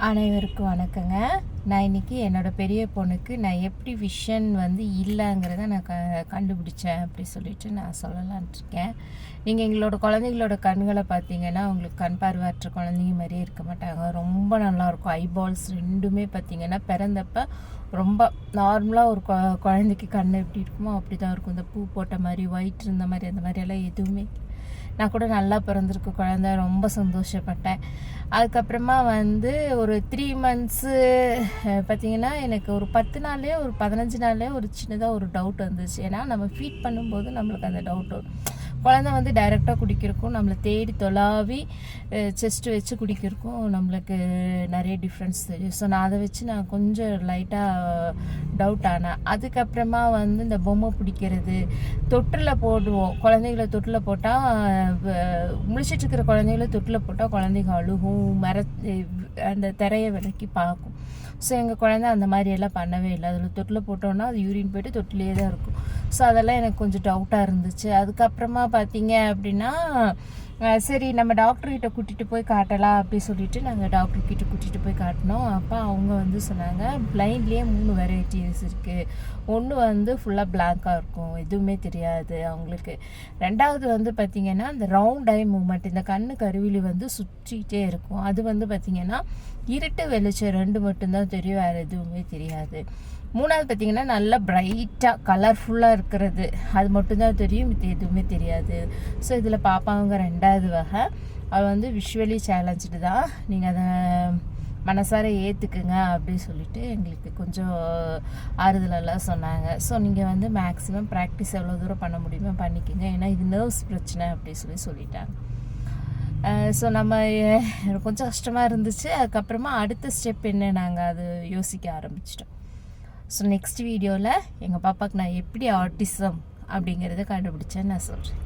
அனைவருக்கும் வணக்கங்க. நான் இன்றைக்கி என்னோடய பெரிய பொண்ணுக்கு நான் எப்படி விஷன் இல்லைங்கிறத நான் கண்டுபிடிச்சேன் அப்படி சொல்லிட்டு நான் சொல்லலான்ட்டு இருக்கேன். நீங்கள் எங்களோட குழந்தைங்களோட கண்களை பார்த்தீங்கன்னா உங்களுக்கு கண் பார்வையற்ற குழந்தைங்க மாதிரியே இருக்க மாட்டாங்க. ரொம்ப நல்லாயிருக்கும். ஐபால்ஸ் ரெண்டுமே பார்த்தீங்கன்னா பிறந்தப்போ ரொம்ப நார்மலாக ஒரு குழந்தைக்கு கண் எப்படி இருக்குமோ அப்படி தான் இருக்கும். இந்த பூ போட்ட மாதிரி ஒயிட் இருந்த மாதிரி அந்த மாதிரியெல்லாம் எதுவுமே. நான் கூட நல்லா பிறந்திருக்கு குழந்த, ரொம்ப சந்தோஷப்பட்டேன். அதுக்கப்புறமா ஒரு 3 மந்த்ஸு பார்த்திங்கன்னா எனக்கு ஒரு 10 நாள்லேயே ஒரு 15 நாள்லேயே ஒரு சின்னதாக ஒரு டவுட் வந்துச்சு. ஏன்னா நம்ம ஃபீட் பண்ணும்போது நம்மளுக்கு அந்த டவுட் வரும். குழந்தை டைரெக்டாக குடிக்கிறக்கும் நம்மளை தேடி தொலாவி செஸ்ட்டு வச்சு குடிக்கிறக்கும் நம்மளுக்கு நிறைய டிஃப்ரென்ஸ் தெரியும். ஸோ நான் அதை வச்சு நான் கொஞ்சம் லைட்டாக டவுட் ஆனேன். அதுக்கப்புறமா இந்த பொம்மை பிடிக்கிறது, தொட்டில் போடுவோம். குழந்தைகளை தொட்டில் போட்டால் முழிச்சிட்டு இருக்கிற குழந்தைகளை தொட்டில் போட்டால் குழந்தைங்க அழுகும், அந்த திரையை விலக்கி பார்க்கும். ஸோ எங்கள் குழந்தை அந்த மாதிரியெல்லாம் பண்ணவே இல்லை. அதில் தொட்டில் போட்டோன்னா அது யூரின் போய்ட்டு தொட்டிலே தான் இருக்கும். ஸோ அதெல்லாம் எனக்கு கொஞ்சம் டவுட்டாக இருந்துச்சு. அதுக்கப்புறமா பார்த்தீங்க அப்படின்னா சரி நம்ம டாக்டர்கிட்ட கூட்டிகிட்டு போய் காட்டலாம் அப்படி சொல்லிட்டு நாங்கள் டாக்டர்கிட்ட கூட்டிகிட்டு போய் காட்டினோம். அப்போ அவங்க சொன்னாங்க பிளைண்ட்லேயே 3 வெரைட்டிஸ் இருக்குது. ஒன்று ஃபுல்லாக பிளாங்காக இருக்கும், எதுவுமே தெரியாது அவங்களுக்கு. ரெண்டாவது பார்த்திங்கன்னா இந்த ரவுண்ட் ஐ மூமெண்ட், இந்த கண்ணு கருவிலி சுற்றிகிட்டே இருக்கும். அது பார்த்திங்கன்னா இருட்டு வெளிச்சம் 2 மட்டும்தான் தெரியும், வேறு எதுவுமே தெரியாது. மூணாவது பார்த்திங்கன்னா நல்லா பிரைட்டாக கலர்ஃபுல்லாக இருக்கிறது, அது மட்டும்தான் தெரியும், இது எதுவுமே தெரியாது. ஸோ இதில் பாப்பாங்க 2வது வகை. அது விஷுவலி சேலஞ்சு தான், நீங்கள் அதை மனசார ஏற்றுக்குங்க அப்படின்னு சொல்லிட்டு எங்களுக்கு கொஞ்சம் ஆறுதலெல்லாம் சொன்னாங்க. ஸோ நீங்கள் மேக்ஸிமம் ப்ராக்டிஸ் எவ்வளோ தூரம் பண்ண முடியுமோ பண்ணிக்கோங்க, ஏன்னா இது நர்வ்ஸ் பிரச்சனை அப்படி சொல்லிட்டாங்க. ஸோ நம்ம கொஞ்சம் கஷ்டமாக இருந்துச்சு. அதுக்கப்புறமா அடுத்த ஸ்டெப் என்ன, நாங்கள் அது யோசிக்க ஆரம்பிச்சிட்டோம். ஸோ நெக்ஸ்ட் வீடியோவில் எங்கள் பாப்பாவுக்கு நான் எப்படி ஆட்டிசம் அப்படிங்கிறத கண்டுபிடிச்சேன்னு நான் சொல்கிறேன்.